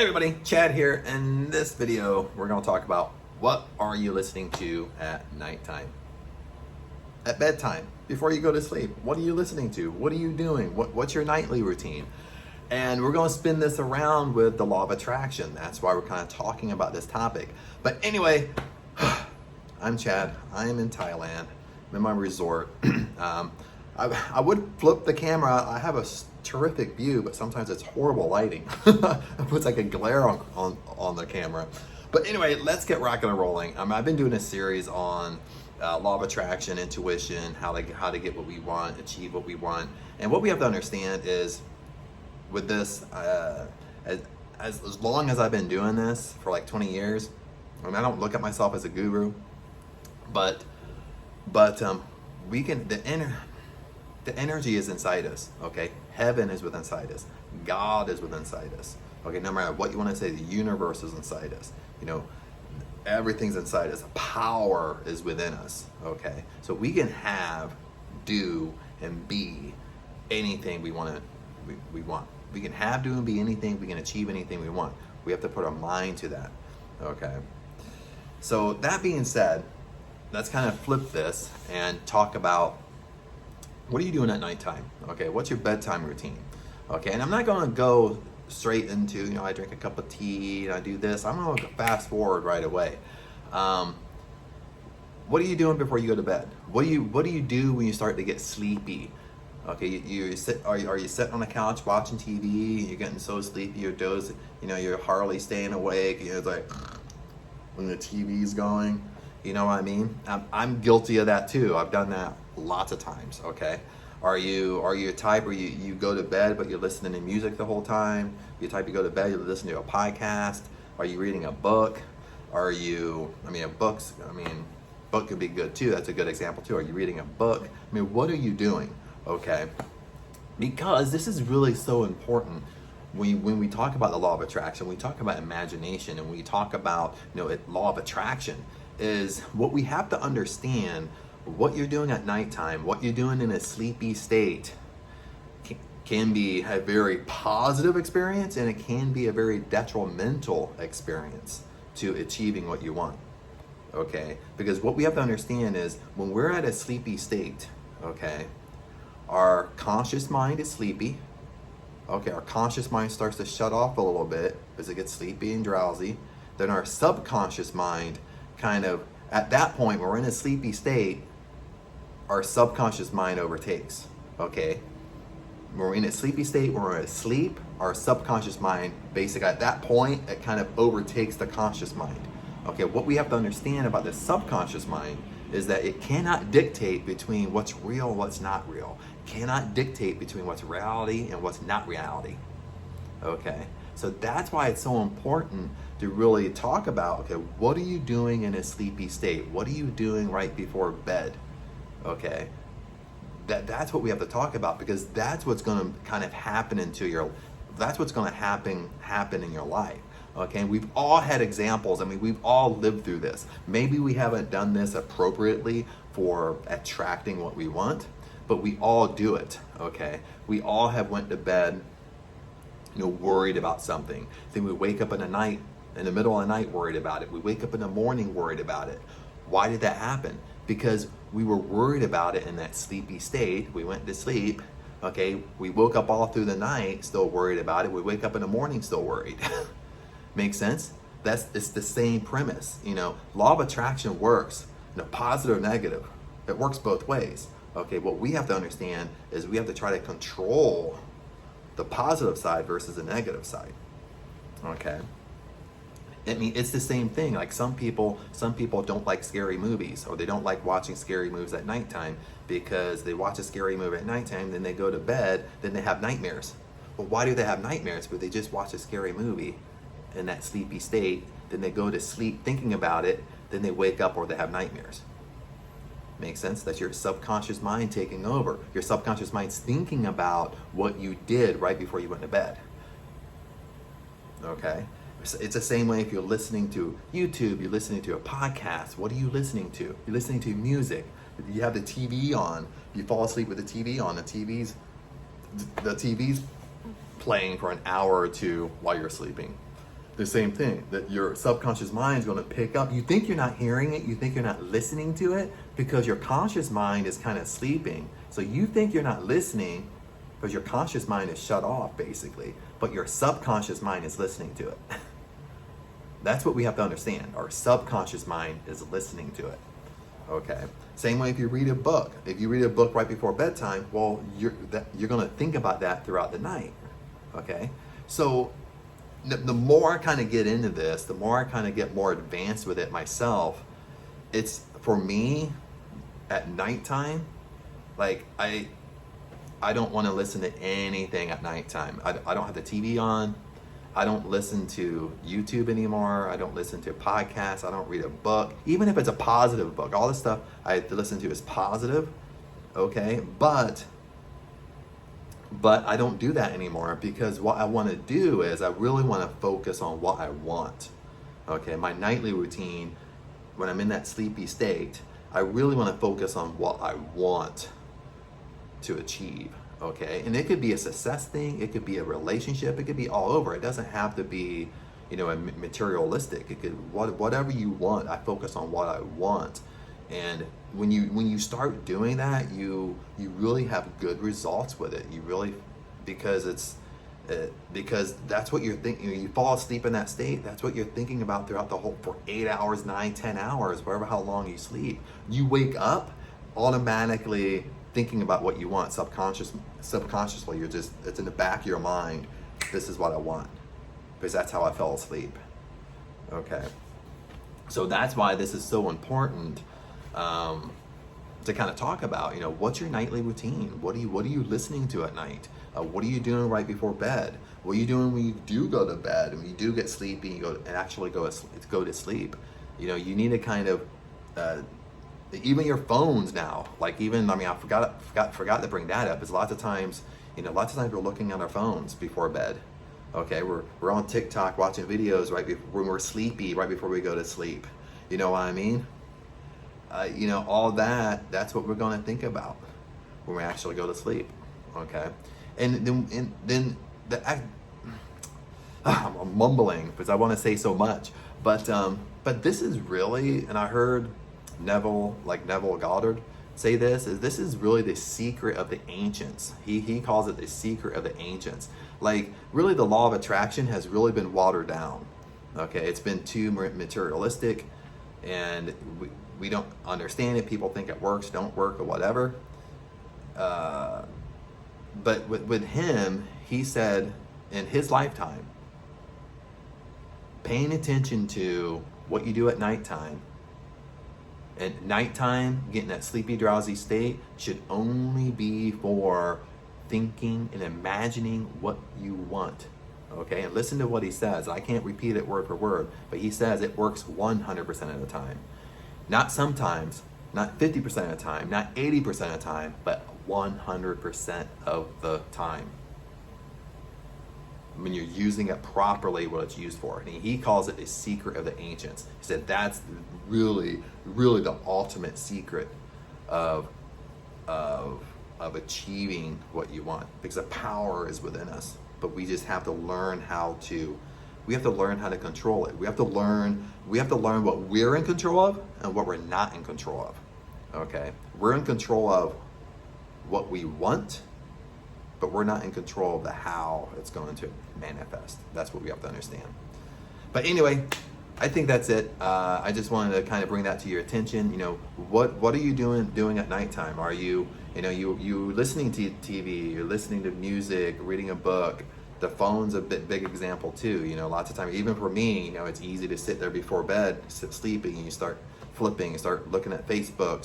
Hey everybody, Chad here. In this video, we're going to talk about what are you listening to at nighttime? At bedtime, before you go to sleep, what are you listening to? What are you doing? What's your nightly routine? And we're going to spin this around with the law of attraction. That's why we're kind of talking about this topic. But anyway, I'm Chad. I am in Thailand. I'm in my resort. I would flip the camera. I have a terrific view, but sometimes it's horrible lighting. It puts like a glare on the camera. But anyway, let's get rocking and rolling. I've been doing a series on law of attraction, intuition, how to get what we want, achieve what we want. And what we have to understand is with this, as long as I've been doing this for like 20 years, I don't look at myself as a guru, but we can, the energy is inside us, okay? Heaven is within inside us. God is within inside us. Okay, no matter what you want to say, the universe is inside us. You know, everything's inside us. Power is within us, okay? So we can have, do, and be anything we want. We can have, do, and be anything. We can achieve anything we want. We have to put our mind to that, okay? So that being said, let's kind of flip this and talk about what are you doing at nighttime? Okay, what's your bedtime routine? Okay, and I'm not going to go straight into, you know, I drink a cup of tea and I do this. I'm going to fast forward right away. What are you doing before you go to bed? What do you do when you start to get sleepy? Okay, are you sitting on the couch watching TV? You're getting so sleepy, you're dozing. You know, you're hardly staying awake. You know, it's like when the TV's going. You know what I mean? I'm guilty of that too. I've done that lots of times, okay? Are you a type where you go to bed but you're listening to music the whole time? You type you go to bed, you listen to a podcast? Are you reading a book? Book could be good too. That's a good example too. Are you reading a book? I mean, what are you doing, okay? Because this is really so important. When we talk about the law of attraction, we talk about imagination, and we talk about, you know, law of attraction is what we have to understand. What you're doing at nighttime, what you're doing in a sleepy state can be a very positive experience, and it can be a very detrimental experience to achieving what you want, okay? Because what we have to understand is when we're at a sleepy state, okay, our conscious mind is sleepy, okay, our conscious mind starts to shut off a little bit as it gets sleepy and drowsy. Then our subconscious mind kind of, at that point, when we're in a sleepy state, our subconscious mind overtakes, okay? When we're in a sleepy state, when we're asleep, our subconscious mind, basically at that point, it kind of overtakes the conscious mind. Okay, what we have to understand about the subconscious mind is that it cannot dictate between what's real and what's not real. It cannot dictate between what's reality and what's not reality, okay? So that's why it's so important to really talk about, okay, what are you doing in a sleepy state? What are you doing right before bed? Okay, that's what we have to talk about, because that's what's going to kind of happen that's what's going to happen in your life. Okay, and we've all had examples. I mean, we've all lived through this. Maybe we haven't done this appropriately for attracting what we want, but we all do it. Okay, we all have went to bed, you know, worried about something. Then we wake up in the middle of the night worried about it. We wake up in the morning worried about it. Why did that happen? Because we were worried about it in that sleepy state. We went to sleep, okay? We woke up all through the night still worried about it. We wake up in the morning still worried. Make sense? It's the same premise. You know, law of attraction works, you know, positive or negative. It works both ways. Okay, what we have to understand is we have to try to control the positive side versus the negative side. Okay? I mean, it's the same thing. Like some people don't like scary movies, or they don't like watching scary movies at nighttime because they watch a scary movie at nighttime, then they go to bed, then they have nightmares. Well, why do they have nightmares? But they just watch a scary movie in that sleepy state, then they go to sleep thinking about it, then they wake up or they have nightmares. Makes sense? That's your subconscious mind taking over. Your subconscious mind's thinking about what you did right before you went to bed. Okay? It's the same way if you're listening to YouTube, you're listening to a podcast. What are you listening to? You're listening to music. If you have the TV on, you fall asleep with the TV on. The TV's playing for an hour or two while you're sleeping. The same thing, that your subconscious mind is going to pick up. You think you're not hearing it, you think you're not listening to it because your conscious mind is kind of sleeping. So you think you're not listening because your conscious mind is shut off basically, but your subconscious mind is listening to it. That's what we have to understand. Our subconscious mind is listening to it. Okay. Same way if you read a book. If you read a book right before bedtime, well, you're going to think about that throughout the night. Okay. So the more I kind of get into this, the more I kind of get more advanced with it myself. It's for me at nighttime. Like I don't want to listen to anything at nighttime. I don't have the TV on. I don't listen to YouTube anymore. I don't listen to podcasts. I don't read a book, even if it's a positive book. All the stuff I have to listen to is positive, okay? But I don't do that anymore because what I want to do is I really want to focus on what I want, okay? My nightly routine, when I'm in that sleepy state, I really want to focus on what I want to achieve. Okay, and it could be a success thing, it could be a relationship, it could be all over. It doesn't have to be, a materialistic. It could whatever you want. I focus on what I want, and when you start doing that, you really have good results with it. You really, because that's what you're thinking. You fall asleep in that state. That's what you're thinking about throughout the whole for 8 hours, 9, 10 hours, wherever how long you sleep. You wake up automatically thinking about what you want subconsciously. It's in the back of your mind. This is what I want because that's how I fell asleep. Okay, so that's why this is so important to kind of talk about. What's your nightly routine? What are you listening to at night? What are you doing right before bed? What are you doing when you do go to bed and you do get sleepy and go to sleep? You need to kind of even your phones now, I forgot to bring that up. It's lots of times we're looking at our phones before bed. Okay, we're on TikTok watching videos when we're sleepy, right before we go to sleep. You know what I mean? All that's what we're going to think about when we actually go to sleep. Okay, and then I'm mumbling because I want to say so much, but this is really, and I heard Neville Goddard say this is really the secret of the ancients. He calls it the secret of the ancients. Really the law of attraction has really been watered down. Okay, it's been too materialistic and we don't understand it. People think it works, don't work, or whatever. But with him, he said in his lifetime, paying attention to what you do at nighttime. At nighttime, getting that sleepy, drowsy state should only be for thinking and imagining what you want. Okay, and listen to what he says. I can't repeat it word for word, but he says it works 100% of the time. Not sometimes, not 50% of the time, not 80% of the time, but 100% of the time. When you're using it properly, what it's used for. And he calls it the secret of the ancients. He said that's really, really the ultimate secret of achieving what you want, because the power is within us. But we just have to learn how to control it. We have to learn what we're in control of and what we're not in control of. Okay? We're in control of what we want, but we're not in control of the how it's going to manifest. That's what we have to understand. But anyway, I think that's it. I just wanted to kind of bring that to your attention. What are you doing at nighttime? Are you listening to TV? You're listening to music, reading a book. The phone's a big example too. Lots of times, even for me, it's easy to sit there before bed, sit sleeping, and you start flipping, start looking at Facebook,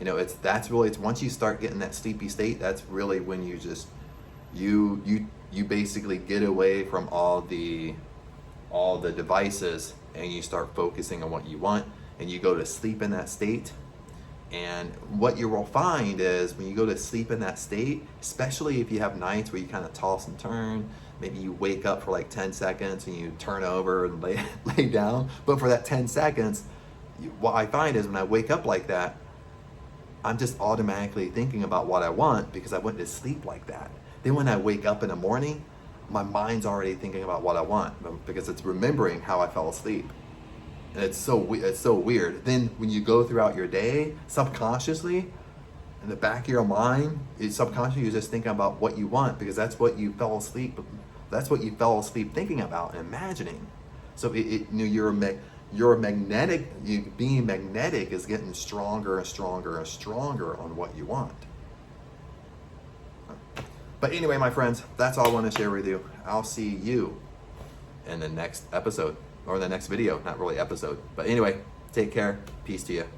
it's once you start getting that sleepy state, that's really when you just you basically get away from all the devices and you start focusing on what you want, and you go to sleep in that state. And what you will find is when you go to sleep in that state, especially if you have nights where you kind of toss and turn, maybe you wake up for 10 seconds and you turn over and lay down, but for that 10 seconds, what I find is when I wake up like that, I'm just automatically thinking about what I want because I went to sleep like that. Then when I wake up in the morning, my mind's already thinking about what I want because it's remembering how I fell asleep. And it's so weird. Then when you go throughout your day, subconsciously, in the back of your mind, subconsciously you're just thinking about what you want because that's what you fell asleep. That's what you fell asleep thinking about and imagining. So you're magnetic. Being magnetic is getting stronger and stronger and stronger on what you want. But anyway, my friends, that's all I want to share with you. I'll see you in the next episode or the next video. Not really episode, but anyway, take care. Peace to you.